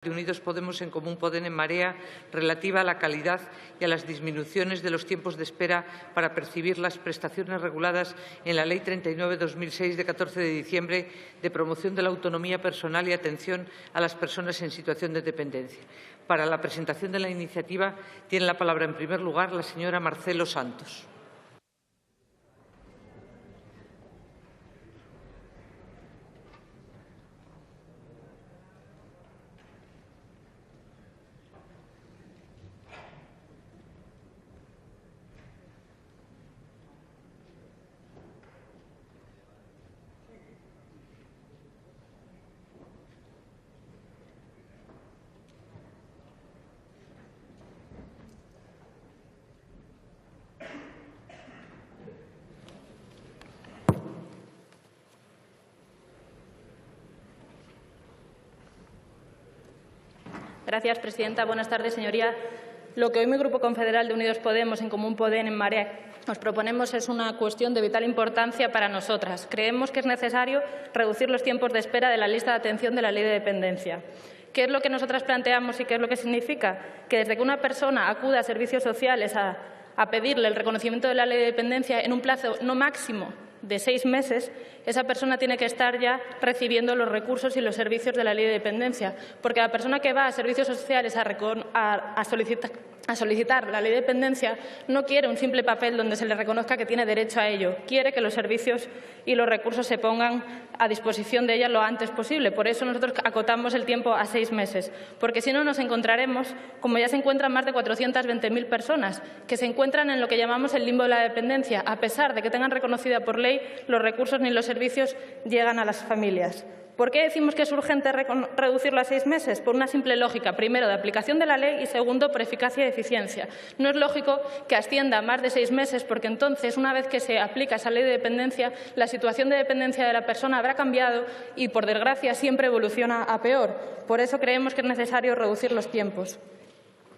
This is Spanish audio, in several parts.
de Unidos Podemos en Común Podem en Marea relativa a la calidad y a las disminuciones de los tiempos de espera para percibir las prestaciones reguladas en la Ley 39/2006 de 14 de diciembre de promoción de la autonomía personal y atención a las personas en situación de dependencia. Para la presentación de la iniciativa tiene la palabra en primer lugar la señora Marcelo Santos. Gracias, presidenta. Buenas tardes, señoría. Lo que hoy mi Grupo Confederal de Unidos Podemos en Común Podem en Marea nos proponemos es una cuestión de vital importancia para nosotras. Creemos que es necesario reducir los tiempos de espera de la lista de atención de la Ley de Dependencia. ¿Qué es lo que nosotras planteamos y qué es lo que significa? Que desde que una persona acude a servicios sociales a pedirle el reconocimiento de la Ley de Dependencia en un plazo no máximo de 6 meses, esa persona tiene que estar ya recibiendo los recursos y los servicios de la Ley de Dependencia, porque la persona que va a servicios sociales a solicitar la Ley de Dependencia no quiere un simple papel donde se le reconozca que tiene derecho a ello, quiere que los servicios y los recursos se pongan a disposición de ella lo antes posible. Por eso nosotros acotamos el tiempo a 6 meses, porque si no nos encontraremos, como ya se encuentran más de 420.000 personas, que se encuentran en lo que llamamos el limbo de la dependencia, a pesar de que tengan reconocida por ley los recursos ni los servicios llegan a las familias. ¿Por qué decimos que es urgente reducirlo a 6 meses? Por una simple lógica. Primero, de aplicación de la ley y, segundo, por eficacia y eficiencia. No es lógico que ascienda a más de 6 meses porque entonces, una vez que se aplica esa ley de dependencia, la situación de dependencia de la persona habrá cambiado y, por desgracia, siempre evoluciona a peor. Por eso creemos que es necesario reducir los tiempos.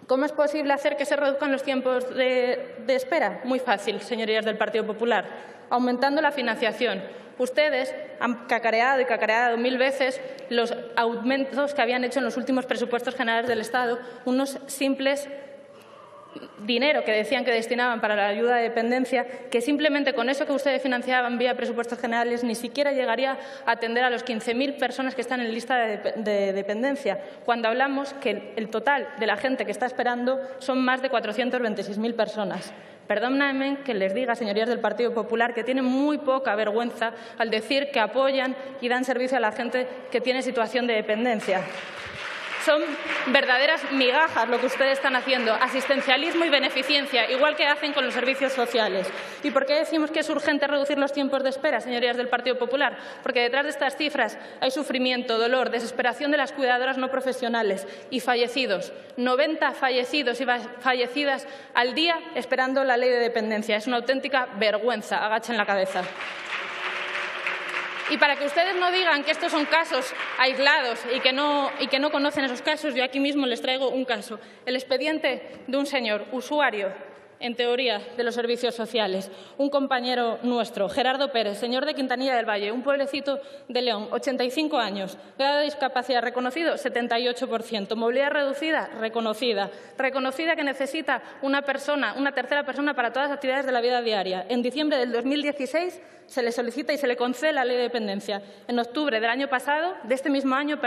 ¿Cómo es posible hacer que se reduzcan los tiempos de espera? Muy fácil, señorías del Partido Popular, aumentando la financiación. Ustedes han cacareado y cacareado 1000 veces los aumentos que habían hecho en los últimos presupuestos generales del Estado, unos simples dinero que decían que destinaban para la ayuda de dependencia, que simplemente con eso que ustedes financiaban vía presupuestos generales ni siquiera llegaría a atender a los 15.000 personas que están en lista de dependencia, cuando hablamos que el total de la gente que está esperando son más de 426.000 personas. Perdónenme que les diga, señorías del Partido Popular, que tienen muy poca vergüenza al decir que apoyan y dan servicio a la gente que tiene situación de dependencia. Son verdaderas migajas lo que ustedes están haciendo, asistencialismo y beneficencia, igual que hacen con los servicios sociales. ¿Y por qué decimos que es urgente reducir los tiempos de espera, señorías del Partido Popular? Porque detrás de estas cifras hay sufrimiento, dolor, desesperación de las cuidadoras no profesionales y fallecidos. 90 fallecidos y fallecidas al día esperando la Ley de Dependencia. Es una auténtica vergüenza. Agachen la cabeza. Y para que ustedes no digan que estos son casos aislados y que no conocen esos casos, yo aquí mismo les traigo un caso. El expediente de un señor usuario, en teoría, de los servicios sociales. Un compañero nuestro, Gerardo Pérez, señor de Quintanilla del Valle, un pueblecito de León, 85 años, grado de discapacidad reconocido, 78%, movilidad reducida, reconocida. Reconocida que necesita una tercera persona para todas las actividades de la vida diaria. En diciembre del 2016 se le solicita y se le concede la Ley de Dependencia. En octubre del año pasado, de este mismo año,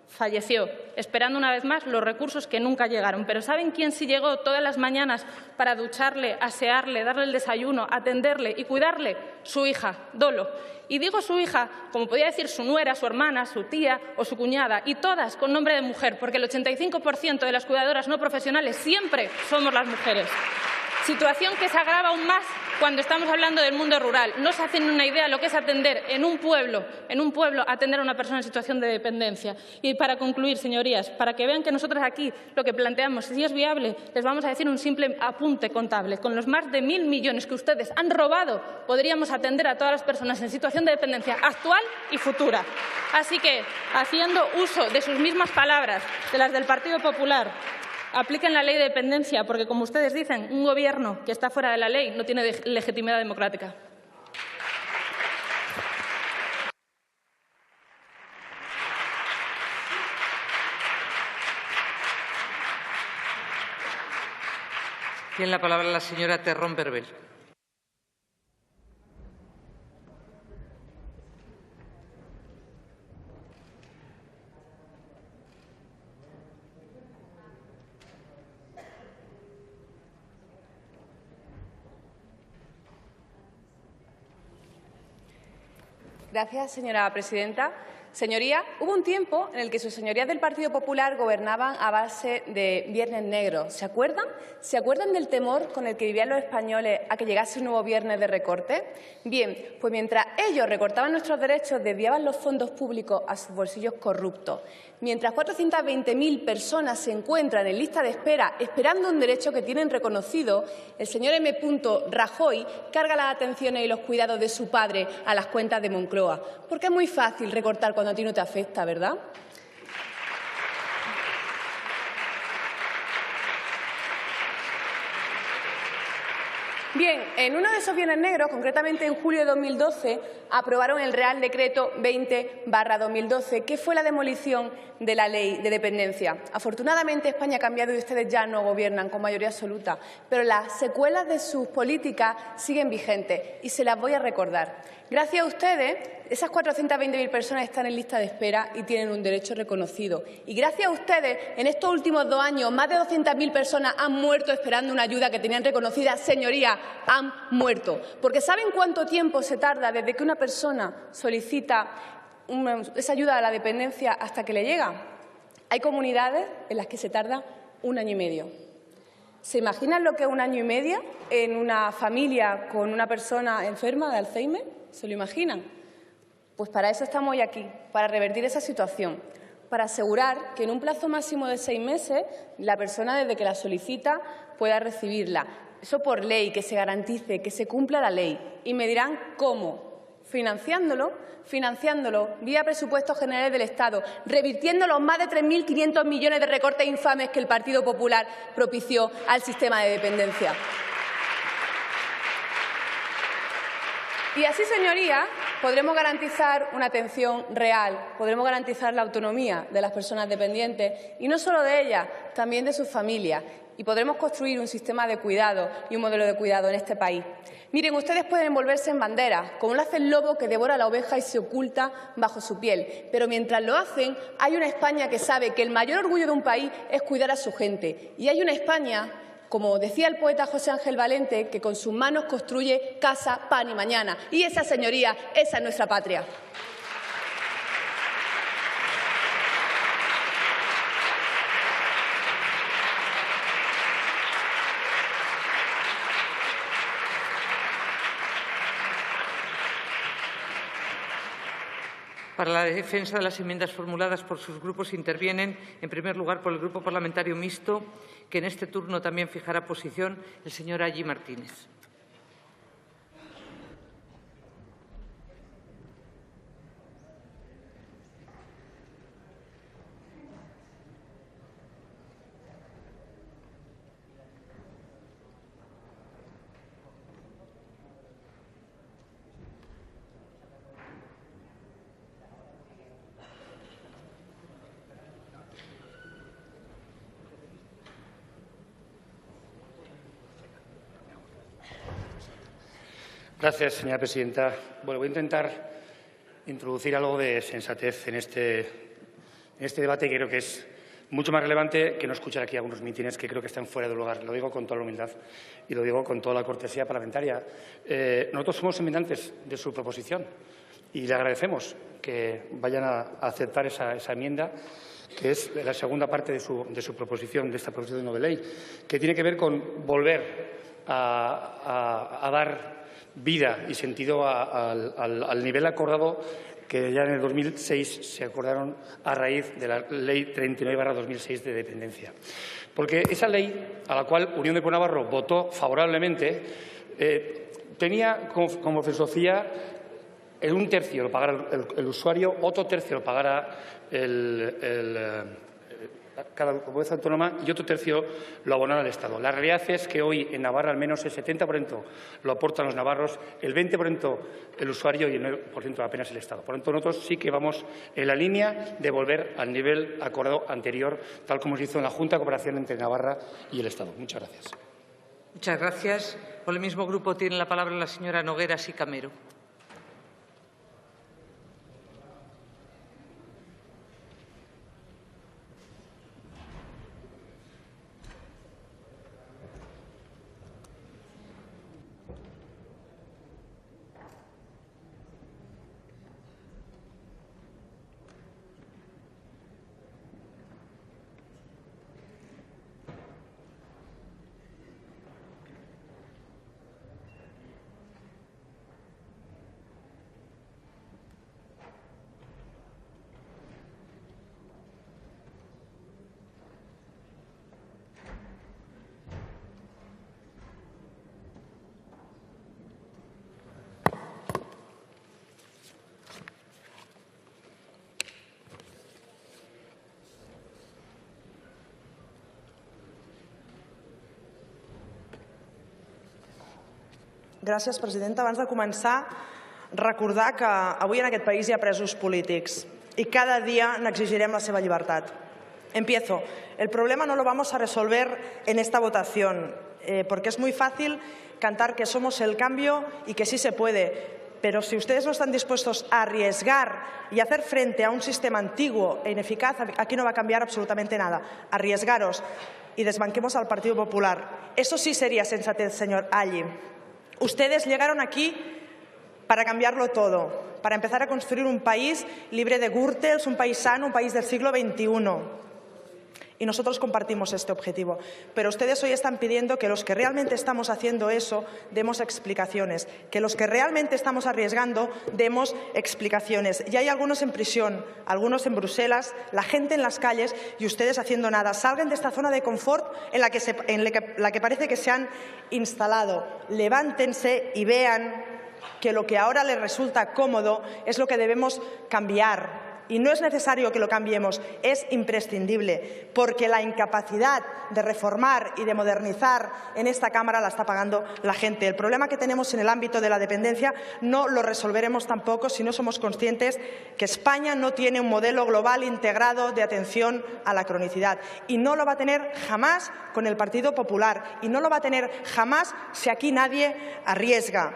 falleció, esperando una vez más los recursos que nunca llegaron. Pero ¿saben quién sí llegó todas las mañanas para ducharle, asearle, darle el desayuno, atenderle y cuidarle? Su hija, Dolo. Y digo su hija, como podía decir su nuera, su hermana, su tía o su cuñada, y todas con nombre de mujer, porque el 85% de las cuidadoras no profesionales siempre somos las mujeres. Situación que se agrava aún más cuando estamos hablando del mundo rural. No se hacen una idea de lo que es atender en un pueblo, atender a una persona en situación de dependencia. Y para concluir, señorías, para que vean que nosotros aquí lo que planteamos, si es viable, les vamos a decir un simple apunte contable. Con los más de 1.000 millones que ustedes han robado, podríamos atender a todas las personas en situación de dependencia actual y futura. Así que, haciendo uso de sus mismas palabras, de las del Partido Popular, apliquen la Ley de Dependencia, porque, como ustedes dicen, un Gobierno que está fuera de la ley no tiene legitimidad democrática. Tiene la palabra la señora Terrón Berbel. Gracias, señora presidenta. Señoría, hubo un tiempo en el que sus señorías del Partido Popular gobernaban a base de viernes negros. ¿Se acuerdan? ¿Se acuerdan del temor con el que vivían los españoles a que llegase un nuevo viernes de recorte? Bien, pues mientras ellos recortaban nuestros derechos, desviaban los fondos públicos a sus bolsillos corruptos. Mientras 420.000 personas se encuentran en lista de espera esperando un derecho que tienen reconocido, el señor M. Rajoy carga las atenciones y los cuidados de su padre a las cuentas de Moncloa. Porque es muy fácil recortar cuando a ti no te afecta, ¿verdad? Bien, en uno de esos viernes negros, concretamente en julio de 2012, aprobaron el Real Decreto 20/2012, que fue la demolición de la Ley de Dependencia. Afortunadamente, España ha cambiado y ustedes ya no gobiernan con mayoría absoluta, pero las secuelas de sus políticas siguen vigentes y se las voy a recordar. Gracias a ustedes, esas 420.000 personas están en lista de espera y tienen un derecho reconocido. Y gracias a ustedes, en estos últimos 2 años, más de 200.000 personas han muerto esperando una ayuda que tenían reconocida. Señorías, han muerto. Porque ¿saben cuánto tiempo se tarda desde que una persona solicita esa ayuda a la dependencia hasta que le llega? Hay comunidades en las que se tarda 1 año y medio. ¿Se imaginan lo que es 1 año y medio en una familia con una persona enferma de Alzheimer? ¿Se lo imaginan? Pues para eso estamos hoy aquí, para revertir esa situación, para asegurar que en un plazo máximo de 6 meses la persona desde que la solicita pueda recibirla. Eso por ley, que se garantice, que se cumpla la ley. Y me dirán cómo. Financiándolo vía presupuestos generales del Estado, revirtiendo los más de 3.500 millones de recortes infames que el Partido Popular propició al sistema de dependencia. Y así, señorías, podremos garantizar una atención real, podremos garantizar la autonomía de las personas dependientes, y no solo de ellas, también de sus familias, y podremos construir un sistema de cuidado y un modelo de cuidado en este país. Miren, ustedes pueden envolverse en banderas, como lo hace el lobo que devora a la oveja y se oculta bajo su piel, pero mientras lo hacen, hay una España que sabe que el mayor orgullo de un país es cuidar a su gente, y hay una España, como decía el poeta José Ángel Valente, que con sus manos construye casa, pan y mañana. Y esa, señoría, esa es nuestra patria. Para la defensa de las enmiendas formuladas por sus grupos intervienen, en primer lugar, por el Grupo Parlamentario Mixto, que en este turno también fijará posición, el señor Allí Martínez. Gracias, señora presidenta. Bueno, voy a intentar introducir algo de sensatez en este debate, que creo que es mucho más relevante que no escuchar aquí algunos mítines que creo que están fuera de lugar. Lo digo con toda la humildad y lo digo con toda la cortesía parlamentaria. Nosotros somos enmendantes de su proposición y le agradecemos que vayan a aceptar esa enmienda, que es la segunda parte de su proposición, de esta proposición de ley, que tiene que ver con volver a dar vida y sentido al nivel acordado que ya en el 2006 se acordaron a raíz de la Ley 39/2006 de dependencia. Porque esa ley, a la cual Unión de Pueblo Navarro votó favorablemente, tenía como filosofía el 1/3 lo pagara el usuario, otro tercio lo pagara cada comunidad autónoma y otro tercio lo abonara al Estado. La realidad es que hoy en Navarra al menos el 70% lo aportan los navarros, el 20% el usuario y el 9% apenas el Estado. Por lo tanto, nosotros sí que vamos en la línea de volver al nivel acordado anterior, tal como se hizo en la Junta de Cooperación entre Navarra y el Estado. Muchas gracias. Muchas gracias. Por el mismo grupo tiene la palabra la señora Nogueras y Camero. Gràcies, presidenta. Abans de començar, recordar que avui en aquest país hi ha presos polítics y cada día n'exigirem la seva llibertat. Empiezo. El problema no lo vamos a resolver en esta votación, porque es muy fácil cantar que somos el cambio y que sí se puede. Pero si ustedes no están dispuestos a arriesgar y hacer frente a un sistema antiguo e ineficaz, aquí no va a cambiar absolutamente nada. Arriesgaros y desbanquemos al Partido Popular. Eso sí sería sensatez, señor Alli. Ustedes llegaron aquí para cambiarlo todo, para empezar a construir un país libre de gürtels, un país sano, un país del siglo XXI. Y nosotros compartimos este objetivo. Pero ustedes hoy están pidiendo que los que realmente estamos haciendo eso demos explicaciones, que los que realmente estamos arriesgando demos explicaciones. Y hay algunos en prisión, algunos en Bruselas, la gente en las calles y ustedes haciendo nada. Salgan de esta zona de confort en la que parece que se han instalado. Levántense y vean que lo que ahora les resulta cómodo es lo que debemos cambiar. Y no es necesario que lo cambiemos, es imprescindible, porque la incapacidad de reformar y de modernizar en esta Cámara la está pagando la gente. El problema que tenemos en el ámbito de la dependencia no lo resolveremos tampoco si no somos conscientes que España no tiene un modelo global integrado de atención a la cronicidad. Y no lo va a tener jamás con el Partido Popular. Y no lo va a tener jamás si aquí nadie arriesga.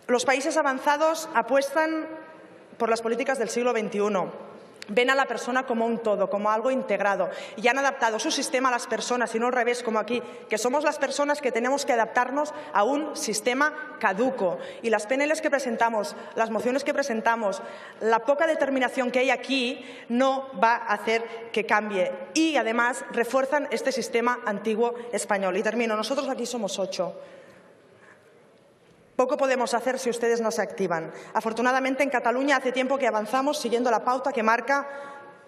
Los países avanzados apuestan por las políticas del siglo XXI. Ven a la persona como un todo, como algo integrado, y han adaptado su sistema a las personas, y no al revés, como aquí, que somos las personas que tenemos que adaptarnos a un sistema caduco. Y las PNLs que presentamos, las mociones que presentamos, la poca determinación que hay aquí no va a hacer que cambie. Y, además, refuerzan este sistema antiguo español. Y termino. Nosotros aquí somos 8. Poco podemos hacer si ustedes no se activan. Afortunadamente, en Cataluña hace tiempo que avanzamos siguiendo la pauta que marca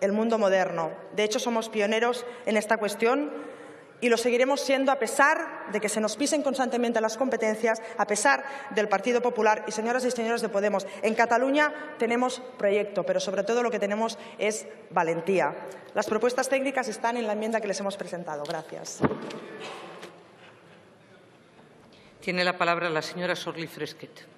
el mundo moderno. De hecho, somos pioneros en esta cuestión y lo seguiremos siendo a pesar de que se nos pisen constantemente las competencias, a pesar del Partido Popular. Y, señoras y señores de Podemos, en Cataluña tenemos proyecto, pero sobre todo lo que tenemos es valentía. Las propuestas técnicas están en la enmienda que les hemos presentado. Gracias. Tiene la palabra la señora Sorli Fresquet.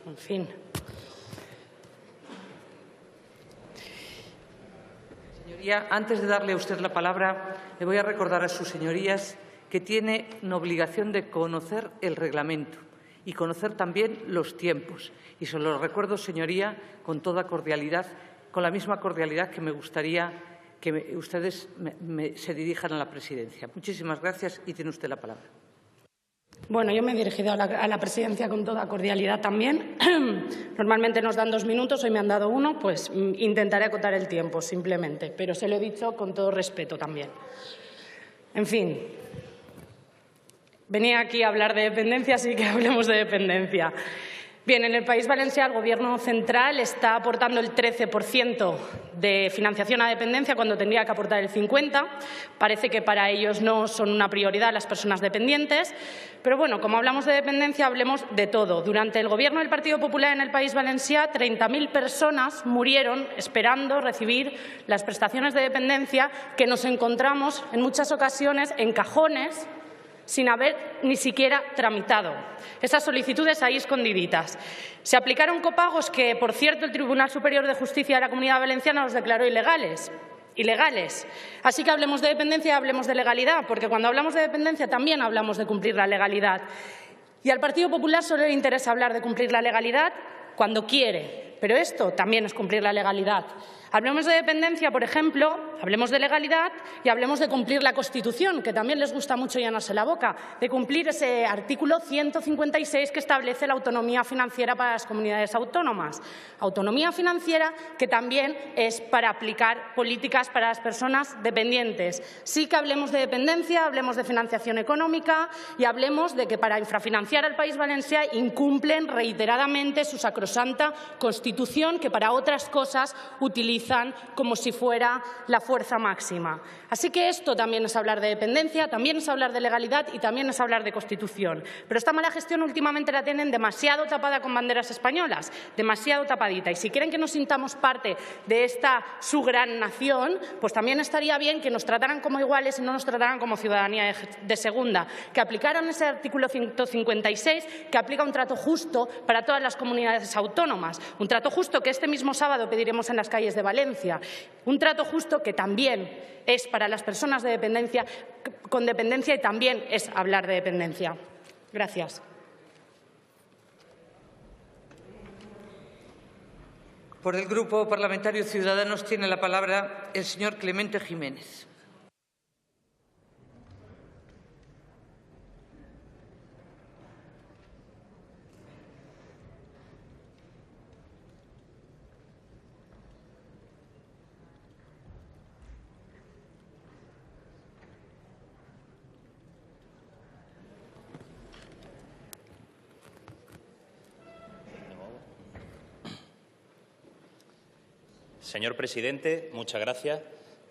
En fin. Señoría, antes de darle a usted la palabra, le voy a recordar a sus señorías que tiene una obligación de conocer el reglamento y conocer también los tiempos. Y se lo recuerdo, señoría, con toda cordialidad, con la misma cordialidad que me gustaría que ustedes se dirijan a la presidencia. Muchísimas gracias y tiene usted la palabra. Bueno, yo me he dirigido a la presidencia con toda cordialidad también. Normalmente nos dan 2 minutos, hoy me han dado 1, pues intentaré acotar el tiempo simplemente, pero se lo he dicho con todo respeto también. En fin, venía aquí a hablar de dependencia, así que hablemos de dependencia. Bien, en el País Valencià el Gobierno central está aportando el 13% de financiación a dependencia cuando tendría que aportar el 50%. Parece que para ellos no son una prioridad las personas dependientes. Pero bueno, como hablamos de dependencia, hablemos de todo. Durante el Gobierno del Partido Popular en el País Valencià, 30.000 personas murieron esperando recibir las prestaciones de dependencia que nos encontramos en muchas ocasiones en cajones sin haber ni siquiera tramitado. Esas solicitudes ahí escondiditas. Se aplicaron copagos que, por cierto, el Tribunal Superior de Justicia de la Comunidad Valenciana los declaró ilegales. Así que hablemos de dependencia y hablemos de legalidad, porque cuando hablamos de dependencia también hablamos de cumplir la legalidad. Y al Partido Popular solo le interesa hablar de cumplir la legalidad cuando quiere, pero esto también es cumplir la legalidad. Hablemos de dependencia, por ejemplo, hablemos de legalidad y hablemos de cumplir la Constitución, que también les gusta mucho llenarse la boca, de cumplir ese artículo 156 que establece la autonomía financiera para las comunidades autónomas. Autonomía financiera que también es para aplicar políticas para las personas dependientes. Sí que hablemos de dependencia, hablemos de financiación económica y hablemos de que para infrafinanciar al País Valencià incumplen reiteradamente su sacrosanta Constitución, que para otras cosas utilizan como si fuera la fuerza máxima. Así que esto también es hablar de dependencia, también es hablar de legalidad y también es hablar de Constitución. Pero esta mala gestión últimamente la tienen demasiado tapada con banderas españolas, demasiado tapadita. Y si quieren que nos sintamos parte de esta su gran nación, pues también estaría bien que nos trataran como iguales y no nos trataran como ciudadanía de segunda, que aplicaran ese artículo 156 que aplica un trato justo para todas las comunidades autónomas, un trato justo que este mismo sábado pediremos en las calles de Valencia, un trato justo que también es para las personas con dependencia y también es hablar de dependencia. Gracias. Por el Grupo Parlamentario Ciudadanos tiene la palabra el señor Clemente Jiménez. Señor presidente, muchas gracias.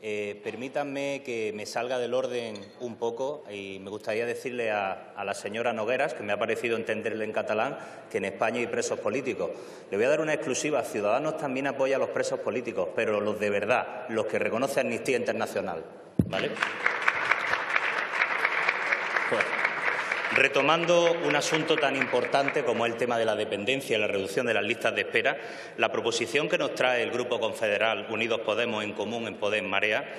Permítanme que me salga del orden un poco y me gustaría decirle a la señora Nogueras, que me ha parecido entenderle en catalán, que en España hay presos políticos. Le voy a dar una exclusiva. Ciudadanos también apoya a los presos políticos, pero los de verdad, los que reconoce Amnistía Internacional. ¿Vale? Pues, retomando un asunto tan importante como el tema de la dependencia y la reducción de las listas de espera, la proposición que nos trae el Grupo Confederal Unidos Podemos en Común en Podem Marea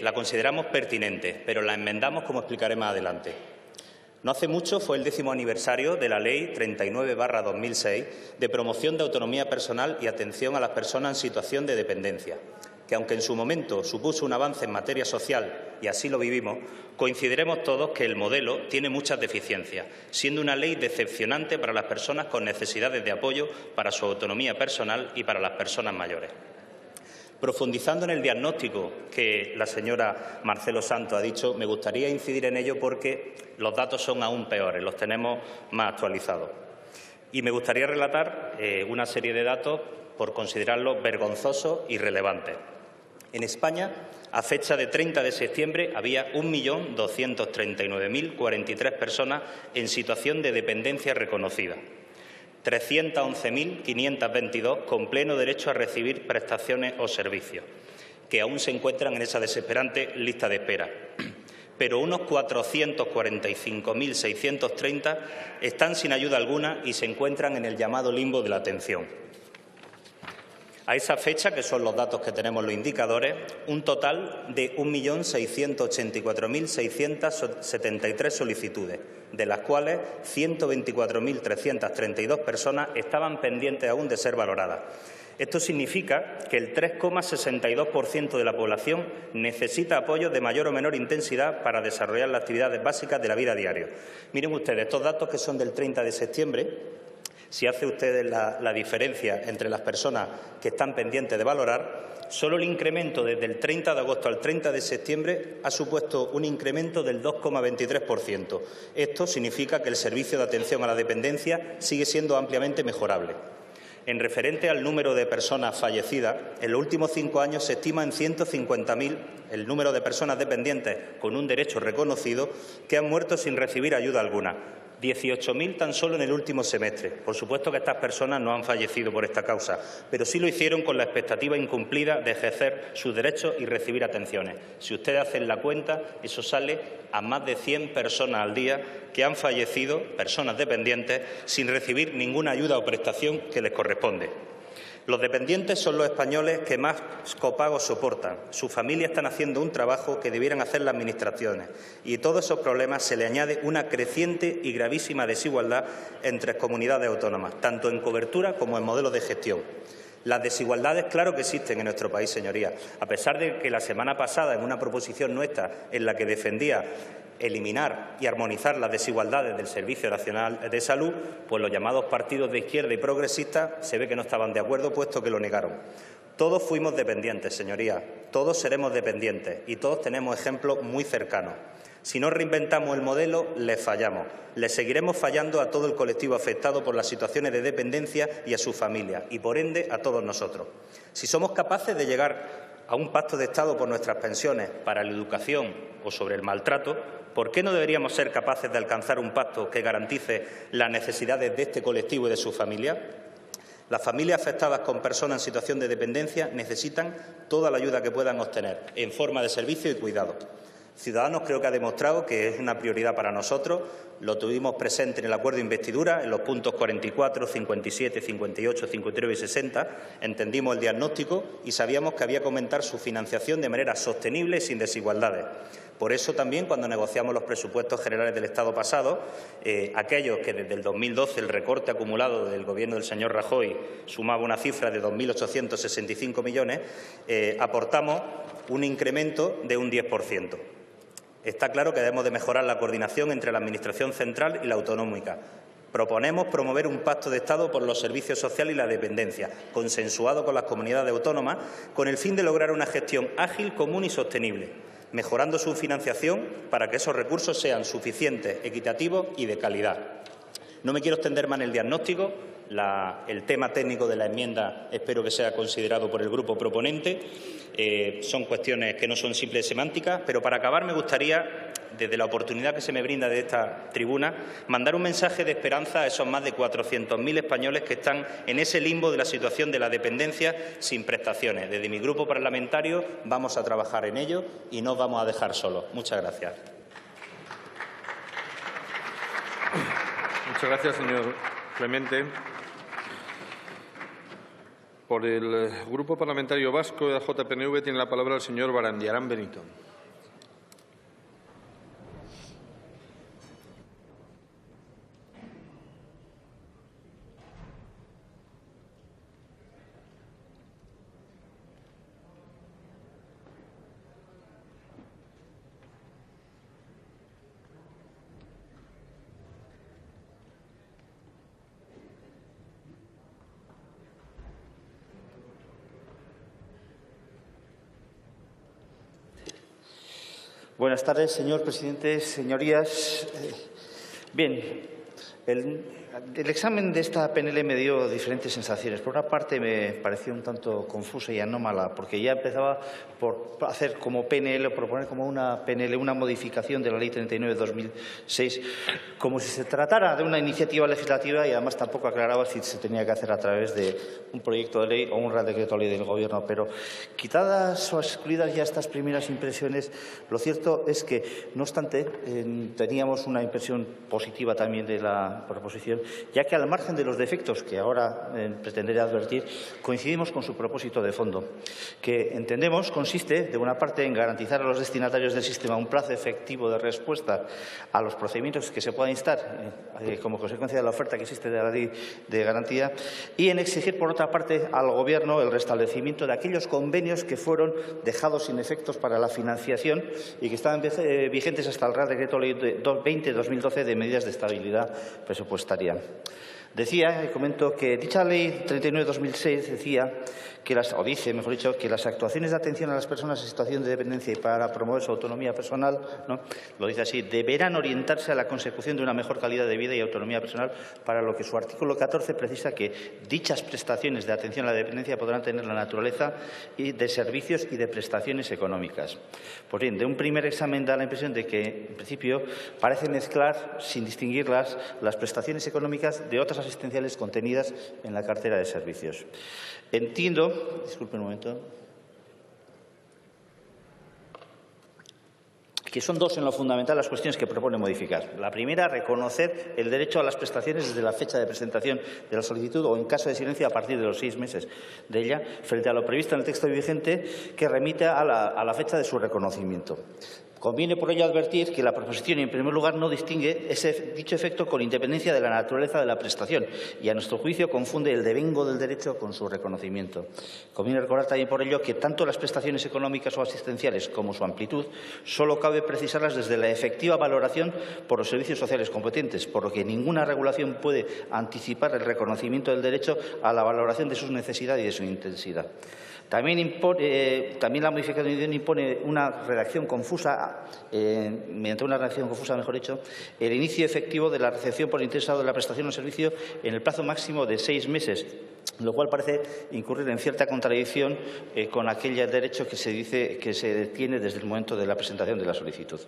la consideramos pertinente, pero la enmendamos como explicaré más adelante. No hace mucho fue el 10º aniversario de la Ley 39/2006 de promoción de autonomía personal y atención a las personas en situación de dependencia, que aunque en su momento supuso un avance en materia social, y así lo vivimos, coincidiremos todos que el modelo tiene muchas deficiencias, siendo una ley decepcionante para las personas con necesidades de apoyo para su autonomía personal y para las personas mayores. Profundizando en el diagnóstico que la señora Marcelo Santos ha dicho, me gustaría incidir en ello porque los datos son aún peores, los tenemos más actualizados. Y me gustaría relatar una serie de datos por considerarlos vergonzosos y relevantes. En España, a fecha de 30 de septiembre, había 1.239.043 personas en situación de dependencia reconocida, 311.522 con pleno derecho a recibir prestaciones o servicios, que aún se encuentran en esa desesperante lista de espera. Pero unos 445.630 están sin ayuda alguna y se encuentran en el llamado limbo de la atención. A esa fecha, que son los datos que tenemos los indicadores, un total de 1.684.673 solicitudes, de las cuales 124.332 personas estaban pendientes aún de ser valoradas. Esto significa que el 3,62% de la población necesita apoyos de mayor o menor intensidad para desarrollar las actividades básicas de la vida diaria. Miren ustedes, estos datos que son del 30 de septiembre, si hace ustedes la diferencia entre las personas que están pendientes de valorar, solo el incremento desde el 30 de agosto al 30 de septiembre ha supuesto un incremento del 2,23%. Esto significa que el servicio de atención a la dependencia sigue siendo ampliamente mejorable. En referente al número de personas fallecidas, en los últimos 5 años se estima en 150.000 el número de personas dependientes con un derecho reconocido que han muerto sin recibir ayuda alguna. 18.000 tan solo en el último semestre. Por supuesto que estas personas no han fallecido por esta causa, pero sí lo hicieron con la expectativa incumplida de ejercer sus derechos y recibir atenciones. Si ustedes hacen la cuenta, eso sale a más de 100 personas al día que han fallecido, personas dependientes, sin recibir ninguna ayuda o prestación que les corresponde. Los dependientes son los españoles que más copagos soportan. Sus familias están haciendo un trabajo que debieran hacer las administraciones y a todos esos problemas se le añade una creciente y gravísima desigualdad entre comunidades autónomas, tanto en cobertura como en modelos de gestión. Las desigualdades, claro que existen en nuestro país, señorías. A pesar de que la semana pasada, en una proposición nuestra en la que defendía eliminar y armonizar las desigualdades del Servicio Nacional de Salud, pues los llamados partidos de izquierda y progresistas se ve que no estaban de acuerdo, puesto que lo negaron. Todos fuimos dependientes, señorías, todos seremos dependientes y todos tenemos ejemplos muy cercanos. Si no reinventamos el modelo, les fallamos. Les seguiremos fallando a todo el colectivo afectado por las situaciones de dependencia y a sus familias, y por ende a todos nosotros. Si somos capaces de llegar a un pacto de Estado por nuestras pensiones, para la educación o sobre el maltrato, ¿por qué no deberíamos ser capaces de alcanzar un pacto que garantice las necesidades de este colectivo y de sus familias? Las familias afectadas con personas en situación de dependencia necesitan toda la ayuda que puedan obtener, en forma de servicio y cuidado. Ciudadanos creo que ha demostrado que es una prioridad para nosotros. Lo tuvimos presente en el acuerdo de investidura, en los puntos 44, 57, 58, 59 y 60. Entendimos el diagnóstico y sabíamos que había que aumentar su financiación de manera sostenible y sin desigualdades. Por eso también, cuando negociamos los presupuestos generales del Estado pasado, aquellos que desde el 2012 el recorte acumulado del Gobierno del señor Rajoy sumaba una cifra de 2.865 millones, aportamos un incremento de un 10%. Está claro que debemos de mejorar la coordinación entre la Administración central y la autonómica. Proponemos promover un pacto de Estado por los servicios sociales y la dependencia, consensuado con las comunidades autónomas, con el fin de lograr una gestión ágil, común y sostenible, mejorando su financiación para que esos recursos sean suficientes, equitativos y de calidad. No me quiero extender más en el diagnóstico. El tema técnico de la enmienda espero que sea considerado por el grupo proponente. Son cuestiones que no son simples semánticas, pero para acabar me gustaría, desde la oportunidad que se me brinda de esta tribuna, mandar un mensaje de esperanza a esos más de 400.000 españoles que están en ese limbo de la situación de la dependencia sin prestaciones. Desde mi grupo parlamentario vamos a trabajar en ello y no os vamos a dejar solos. Muchas gracias. Muchas gracias, señor Clemente. Por el Grupo Parlamentario Vasco de la JPNV tiene la palabra el señor Barandiarán Benito. Buenas tardes, señor presidente, señorías. Bien, el examen de esta PNL me dio diferentes sensaciones. Por una parte, me pareció un tanto confusa y anómala, porque ya empezaba por hacer como PNL, o proponer como una PNL, una modificación de la Ley 39/2006, como si se tratara de una iniciativa legislativa, y además tampoco aclaraba si se tenía que hacer a través de un proyecto de ley o un Real Decreto Ley del Gobierno. Pero quitadas o excluidas ya estas primeras impresiones, lo cierto es que, no obstante, teníamos una impresión positiva también de la proposición, ya que al margen de los defectos que ahora pretenderé advertir, coincidimos con su propósito de fondo, que entendemos consiste, de una parte, en garantizar a los destinatarios del sistema un plazo efectivo de respuesta a los procedimientos que se puedan instar como consecuencia de la oferta que existe de la ley de garantía, y en exigir, por otra parte, al Gobierno el restablecimiento de aquellos convenios que fueron dejados sin efectos para la financiación y que estaban vigentes hasta el Real Decreto Ley 20/2012 de medidas de estabilidad presupuestaria. Decía, y comento, que dicha Ley 39/2006 decía dice, mejor dicho, que las actuaciones de atención a las personas en situación de dependencia y para promover su autonomía personal, ¿no?, lo dice así, deberán orientarse a la consecución de una mejor calidad de vida y autonomía personal, para lo que su artículo 14 precisa que dichas prestaciones de atención a la dependencia podrán tener la naturaleza de servicios y de prestaciones económicas. Pues bien, de un primer examen da la impresión de que, en principio, parece mezclar, sin distinguirlas, las prestaciones económicas de otras asistenciales contenidas en la cartera de servicios. Entiendo, disculpe un momento, que son dos en lo fundamental las cuestiones que propone modificar. La primera, reconocer el derecho a las prestaciones desde la fecha de presentación de la solicitud o, en caso de silencio, a partir de los 6 meses de ella, frente a lo previsto en el texto vigente, que remite a la fecha de su reconocimiento. Conviene, por ello, advertir que la proposición, en primer lugar, no distingue dicho efecto con independencia de la naturaleza de la prestación y, a nuestro juicio, confunde el devengo del derecho con su reconocimiento. Conviene recordar también, por ello, que tanto las prestaciones económicas o asistenciales como su amplitud solo cabe precisarlas desde la efectiva valoración por los servicios sociales competentes, por lo que ninguna regulación puede anticipar el reconocimiento del derecho a la valoración de sus necesidades y de su intensidad. También la modificación impone una redacción confusa, mediante una redacción confusa, mejor dicho, el inicio efectivo de la recepción por interesado de la prestación o servicio en el plazo máximo de 6 meses, lo cual parece incurrir en cierta contradicción con aquel derecho que se dice que se tiene desde el momento de la presentación de la solicitud.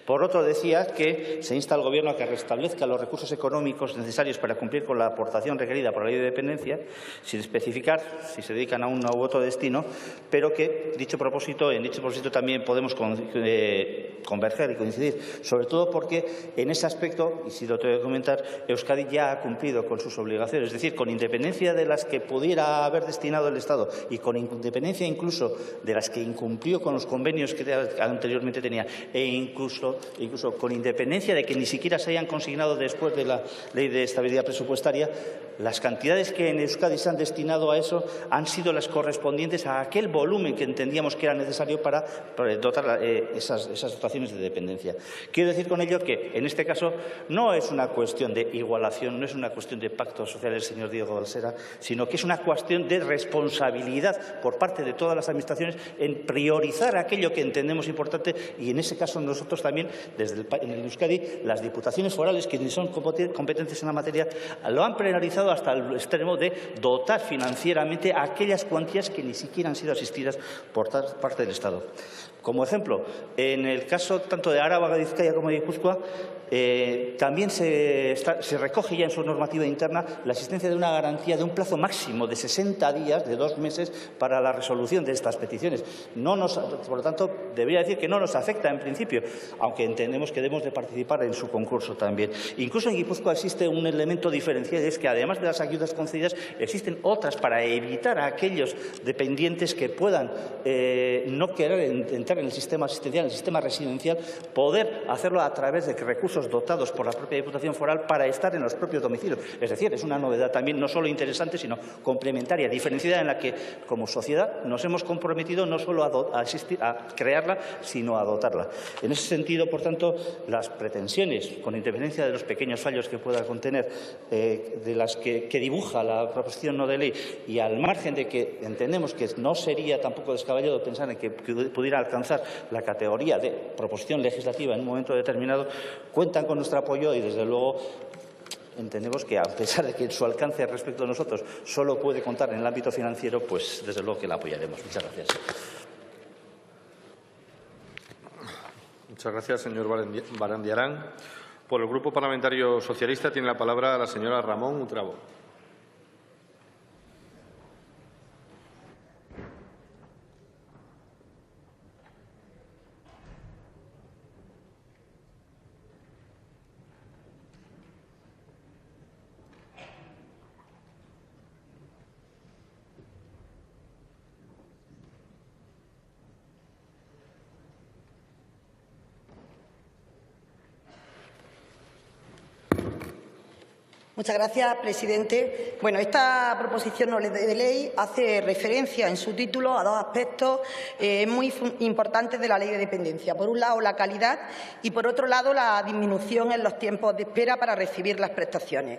Por otro, decía que se insta al Gobierno a que restablezca los recursos económicos necesarios para cumplir con la aportación requerida por la Ley de Dependencia, sin especificar si se dedican a uno u otro destino, pero que en dicho propósito también podemos converger y coincidir, sobre todo porque en ese aspecto, y si lo tengo que comentar, Euskadi ya ha cumplido con sus obligaciones, es decir, con independencia de las que pudiera haber destinado el Estado y con independencia incluso de las que incumplió con los convenios que anteriormente tenía, e incluso con independencia de que ni siquiera se hayan consignado después de la Ley de Estabilidad Presupuestaria, las cantidades que en Euskadi se han destinado a eso han sido las correspondientes a aquel volumen que entendíamos que era necesario para dotar esas dotaciones de dependencia. Quiero decir con ello que, en este caso, no es una cuestión de igualación, no es una cuestión de pacto social del señor Diego Balsera, sino que es una cuestión de responsabilidad por parte de todas las administraciones en priorizar aquello que entendemos importante, y en ese caso nosotros también, en el Euskadi, las diputaciones forales, que son competentes en la materia, lo han priorizado hasta el extremo de dotar financieramente a aquellas cuantías que ni siquiera han sido asistidas por parte del Estado. Como ejemplo, en el caso tanto de Araba, Vizcaya como de Guipúzcoa, también se recoge ya en su normativa interna la existencia de una garantía de un plazo máximo de 60 días, de 2 meses, para la resolución de estas peticiones. Por lo tanto, debería decir que no nos afecta en principio, aunque entendemos que debemos de participar en su concurso también. Incluso en Guipúzcoa existe un elemento diferencial, y es que además de las ayudas concedidas, existen otras para evitar a aquellos dependientes que puedan no querer entrar en el sistema asistencial, en el sistema residencial, poder hacerlo a través de recursos dotados por la propia Diputación Foral para estar en los propios domicilios. Es decir, es una novedad también no solo interesante, sino complementaria, diferenciada, en la que, como sociedad, nos hemos comprometido no solo a crearla, sino a dotarla. En ese sentido, por tanto, las pretensiones, con independencia de los pequeños fallos que pueda contener, de las que dibuja la proposición no de ley, y al margen de que entendemos que no sería tampoco descabellado pensar en que pudiera alcanzar la categoría de proposición legislativa en un momento determinado, cuentan con nuestro apoyo y, desde luego, entendemos que, a pesar de que su alcance respecto a nosotros solo puede contar en el ámbito financiero, pues desde luego que la apoyaremos. Muchas gracias. Muchas gracias, señor Barandiarán. Por el Grupo Parlamentario Socialista tiene la palabra la señora Ramón Utrabo. Muchas gracias, presidente. Bueno, esta proposición de ley hace referencia en su título a dos aspectos muy importantes de la Ley de Dependencia. Por un lado, la calidad y, por otro lado, la disminución en los tiempos de espera para recibir las prestaciones.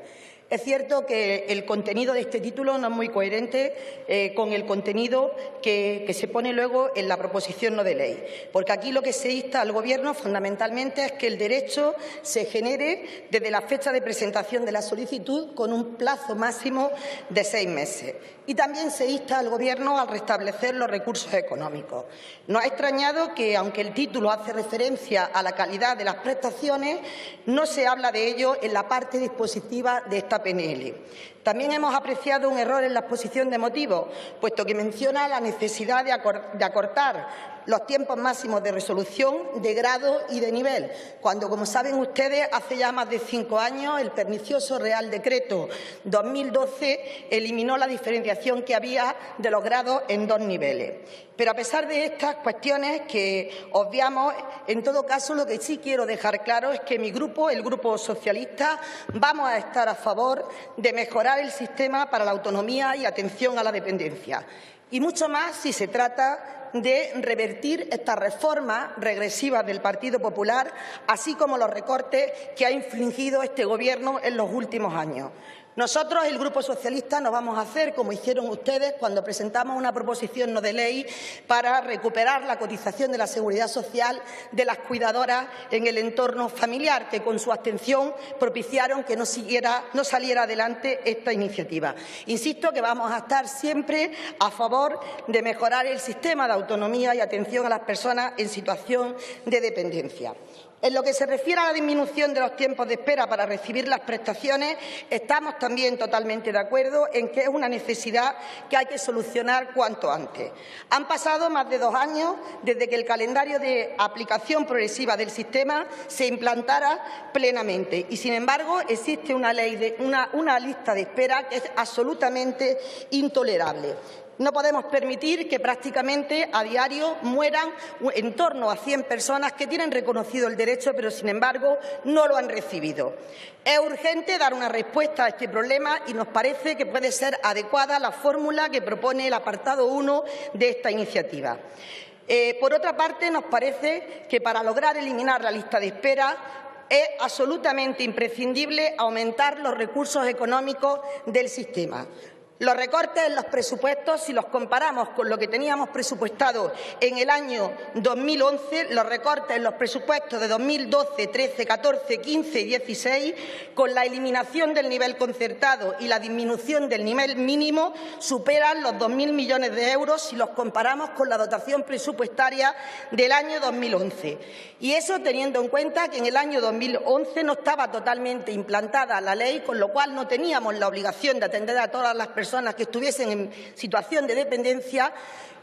Es cierto que el contenido de este título no es muy coherente con el contenido que se pone luego en la proposición no de ley, porque aquí lo que se insta al Gobierno fundamentalmente es que el derecho se genere desde la fecha de presentación de la solicitud con un plazo máximo de 6 meses. Y también se insta al Gobierno a restablecer los recursos económicos. Nos ha extrañado que, aunque el título hace referencia a la calidad de las prestaciones, no se habla de ello en la parte dispositiva de esta PNL. También hemos apreciado un error en la exposición de motivos, puesto que menciona la necesidad de acortar los tiempos máximos de resolución de grado y de nivel, cuando, como saben ustedes, hace ya más de 5 años el pernicioso Real Decreto 2012 eliminó la diferenciación que había de los grados en 2 niveles. Pero a pesar de estas cuestiones que obviamos, en todo caso lo que sí quiero dejar claro es que mi grupo, el Grupo Socialista, vamos a estar a favor de mejorar el sistema para la autonomía y atención a la dependencia. Y mucho más si se trata de revertir estas reformas regresivas del Partido Popular, así como los recortes que ha infligido este Gobierno en los últimos años. Nosotros, el Grupo Socialista, no vamos a hacer como hicieron ustedes cuando presentamos una proposición no de ley para recuperar la cotización de la Seguridad Social de las cuidadoras en el entorno familiar, que con su abstención propiciaron que no saliera adelante esta iniciativa. Insisto que vamos a estar siempre a favor de mejorar el sistema de autonomía y atención a las personas en situación de dependencia. En lo que se refiere a la disminución de los tiempos de espera para recibir las prestaciones, estamos también totalmente de acuerdo en que es una necesidad que hay que solucionar cuanto antes. Han pasado más de 2 años desde que el calendario de aplicación progresiva del sistema se implantara plenamente y, sin embargo, existe una lista de espera que es absolutamente intolerable. No podemos permitir que prácticamente a diario mueran en torno a 100 personas que tienen reconocido el derecho, pero, sin embargo, no lo han recibido. Es urgente dar una respuesta a este problema y nos parece que puede ser adecuada la fórmula que propone el apartado 1 de esta iniciativa. Por otra parte, nos parece que para lograr eliminar la lista de espera es absolutamente imprescindible aumentar los recursos económicos del sistema. Los recortes en los presupuestos, si los comparamos con lo que teníamos presupuestado en el año 2011, los recortes en los presupuestos de 2012, 13, 14, 15 y 16, con la eliminación del nivel concertado y la disminución del nivel mínimo, superan los 2.000 millones de euros si los comparamos con la dotación presupuestaria del año 2011. Y eso teniendo en cuenta que en el año 2011 no estaba totalmente implantada la ley, con lo cual no teníamos la obligación de atender a todas las personas que estuviesen en situación de dependencia,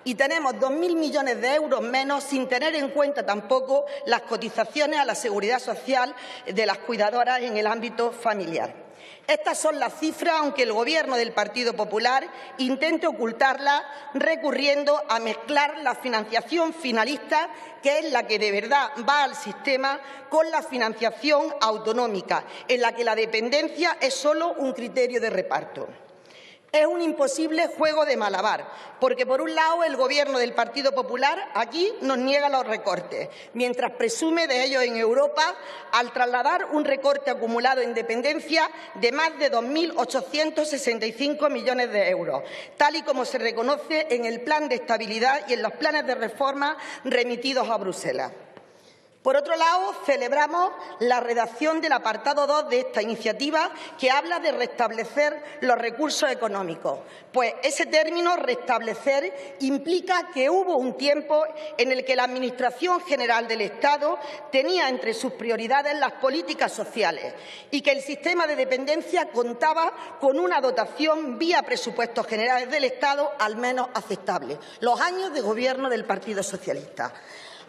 y tenemos 2.000 millones de euros menos sin tener en cuenta tampoco las cotizaciones a la Seguridad Social de las cuidadoras en el ámbito familiar. Estas son las cifras, aunque el Gobierno del Partido Popular intente ocultarlas recurriendo a mezclar la financiación finalista, que es la que de verdad va al sistema, con la financiación autonómica, en la que la dependencia es solo un criterio de reparto. Es un imposible juego de malabar, porque, por un lado, el Gobierno del Partido Popular aquí nos niega los recortes, mientras presume de ellos en Europa al trasladar un recorte acumulado en dependencia de más de 2.865 millones de euros, tal y como se reconoce en el Plan de Estabilidad y en los planes de reforma remitidos a Bruselas. Por otro lado, celebramos la redacción del apartado 2 de esta iniciativa, que habla de restablecer los recursos económicos. Pues ese término, restablecer, implica que hubo un tiempo en el que la Administración General del Estado tenía entre sus prioridades las políticas sociales y que el sistema de dependencia contaba con una dotación vía presupuestos generales del Estado al menos aceptable. Los años de gobierno del Partido Socialista.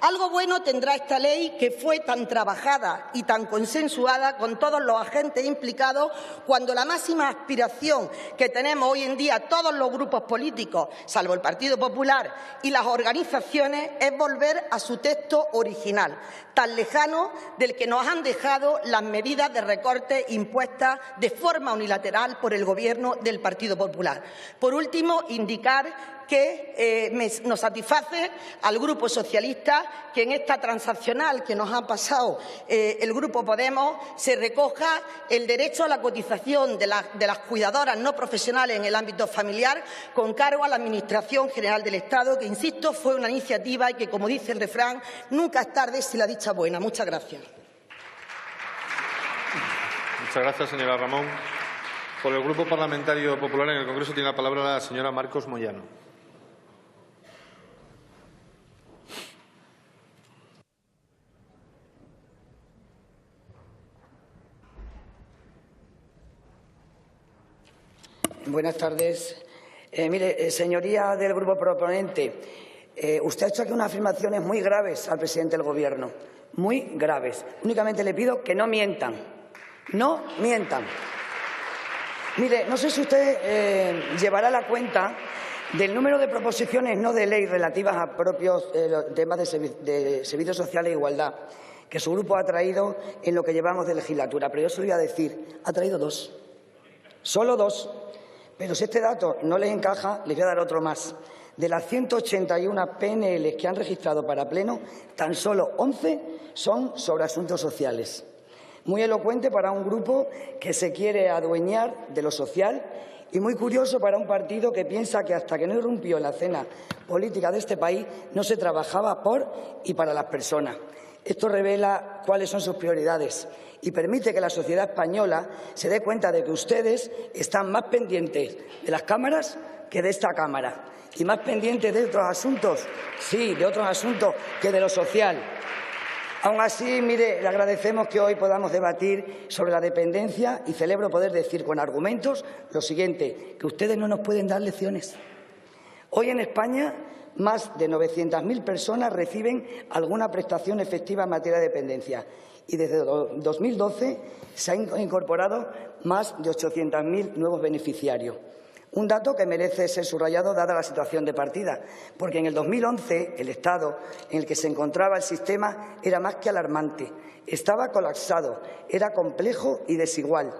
Algo bueno tendrá esta ley, que fue tan trabajada y tan consensuada con todos los agentes implicados, cuando la máxima aspiración que tenemos hoy en día todos los grupos políticos, salvo el Partido Popular y las organizaciones, es volver a su texto original, tan lejano del que nos han dejado las medidas de recorte impuestas de forma unilateral por el Gobierno del Partido Popular. Por último, indicar que nos satisface al Grupo Socialista que en esta transaccional que nos ha pasado el Grupo Podemos se recoja el derecho a la cotización de las cuidadoras no profesionales en el ámbito familiar con cargo a la Administración General del Estado, que, insisto, fue una iniciativa y que, como dice el refrán, nunca es tarde si la dicha buena. Muchas gracias. Muchas gracias, señora Ramón. Por el Grupo Parlamentario Popular en el Congreso tiene la palabra la señora Marcos Moyano. Buenas tardes. Mire, señoría del Grupo proponente, usted ha hecho aquí unas afirmaciones muy graves al presidente del Gobierno, muy graves. Únicamente le pido que no mientan, no mientan. Mire, no sé si usted llevará la cuenta del número de proposiciones no de ley relativas a propios temas de servicios sociales e igualdad que su grupo ha traído en lo que llevamos de legislatura. Pero yo se lo voy a decir, ha traído 2, solo 2. Pero si este dato no les encaja, les voy a dar otro más. De las 181 PNL que han registrado para pleno, tan solo 11 son sobre asuntos sociales. Muy elocuente para un grupo que se quiere adueñar de lo social y muy curioso para un partido que piensa que hasta que no irrumpió en la escena política de este país no se trabajaba por y para las personas. Esto revela cuáles son sus prioridades y permite que la sociedad española se dé cuenta de que ustedes están más pendientes de las cámaras que de esta Cámara y más pendientes de otros asuntos, sí, de otros asuntos que de lo social. Aún así, mire, le agradecemos que hoy podamos debatir sobre la dependencia y celebro poder decir con argumentos lo siguiente, que ustedes no nos pueden dar lecciones. Hoy en España más de 900.000 personas reciben alguna prestación efectiva en materia de dependencia y desde 2012 se han incorporado más de 800.000 nuevos beneficiarios. Un dato que merece ser subrayado dada la situación de partida, porque en el 2011 el estado en el que se encontraba el sistema era más que alarmante, estaba colapsado, era complejo y desigual.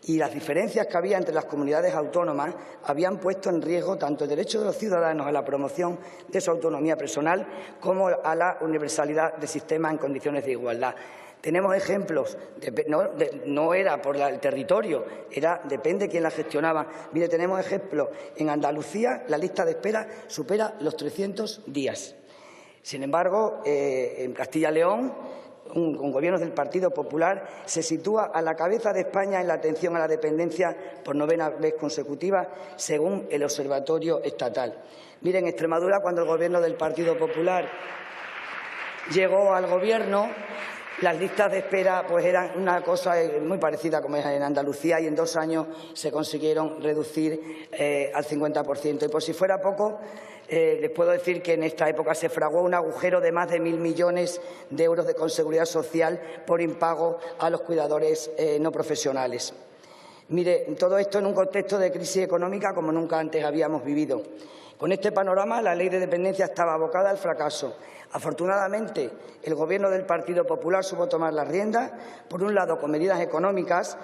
Y las diferencias que había entre las comunidades autónomas habían puesto en riesgo tanto el derecho de los ciudadanos a la promoción de su autonomía personal como a la universalidad del sistema en condiciones de igualdad. Tenemos ejemplos, no era por el territorio, depende de quién la gestionaba. Mire, tenemos ejemplos. En Andalucía la lista de espera supera los 300 días. Sin embargo, en Castilla y León, con gobiernos del Partido Popular, se sitúa a la cabeza de España en la atención a la dependencia por 9ª vez consecutiva, según el Observatorio Estatal. Mire, en Extremadura, cuando el Gobierno del Partido Popular llegó al Gobierno, las listas de espera pues eran una cosa muy parecida como es en Andalucía y en 2 años se consiguieron reducir al 50%. Y por si fuera poco, les puedo decir que en esta época se fraguó un agujero de más de 1.000 millones de euros con seguridad social por impago a los cuidadores no profesionales. Mire, todo esto en un contexto de crisis económica como nunca antes habíamos vivido. Con este panorama, la ley de dependencia estaba abocada al fracaso. Afortunadamente, el Gobierno del Partido Popular supo tomar las riendas, por un lado con medidas económicas,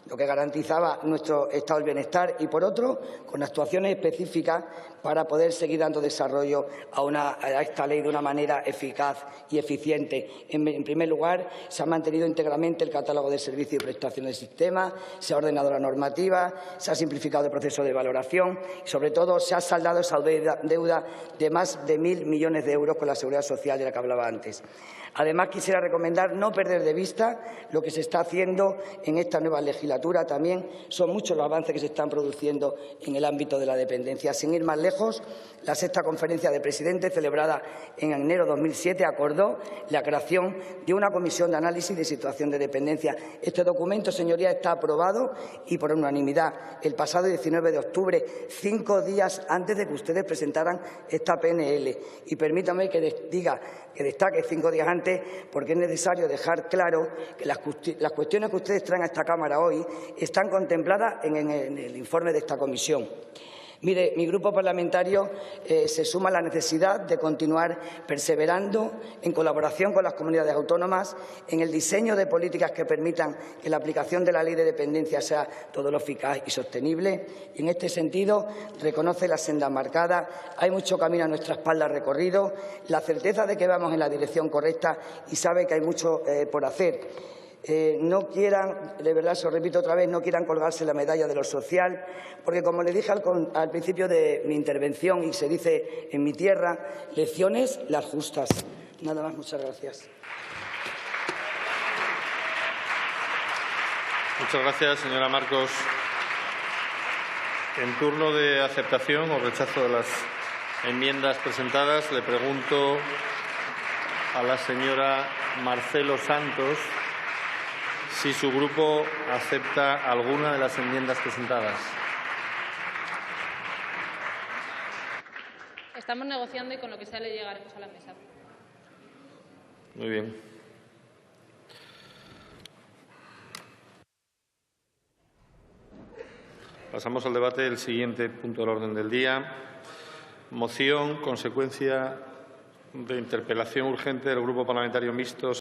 lo que garantizaba nuestro estado del bienestar, y por otro, con actuaciones específicas para poder seguir dando desarrollo a esta ley de una manera eficaz y eficiente. En primer lugar, se ha mantenido íntegramente el catálogo de servicios y prestaciones del sistema, se ha ordenado la normativa, se ha simplificado el proceso de valoración y, sobre todo, se ha saldado esa deuda de más de 1.000 millones de euros con la Seguridad Social de la que hablaba antes. Además, quisiera recomendar no perder de vista lo que se está haciendo en esta nueva legislatura. También son muchos los avances que se están produciendo en el ámbito de la dependencia. Sin ir más lejos, la sexta conferencia de presidentes, celebrada en enero de 2007, acordó la creación de una comisión de análisis de situación de dependencia. Este documento, señorías, está aprobado y por unanimidad el pasado 19 de octubre, 5 días antes de que ustedes presentaran esta PNL. Y permítame que destaque 5 días antes, porque es necesario dejar claro que las cuestiones que ustedes traen a esta Cámara hoy están contempladas en el informe de esta comisión. Mire, mi grupo parlamentario se suma a la necesidad de continuar perseverando en colaboración con las comunidades autónomas en el diseño de políticas que permitan que la aplicación de la ley de dependencia sea todo lo eficaz y sostenible. Y en este sentido, reconoce la senda marcada, hay mucho camino a nuestra espalda recorrido, la certeza de que vamos en la dirección correcta y sabe que hay mucho por hacer. No quieran, de verdad, se lo repito otra vez, no quieran colgarse la medalla de lo social, porque, como le dije al principio de mi intervención y se dice en mi tierra, lecciones las justas. Nada más, muchas gracias. Muchas gracias, señora Marcos. En turno de aceptación o rechazo de las enmiendas presentadas, le pregunto a la señora Marcelo Santos si su grupo acepta alguna de las enmiendas presentadas. Estamos negociando y con lo que sea le llegaremos a la mesa. Muy bien. Pasamos al debate del siguiente punto del orden del día. Moción, consecuencia de interpelación urgente del Grupo Parlamentario Mixto.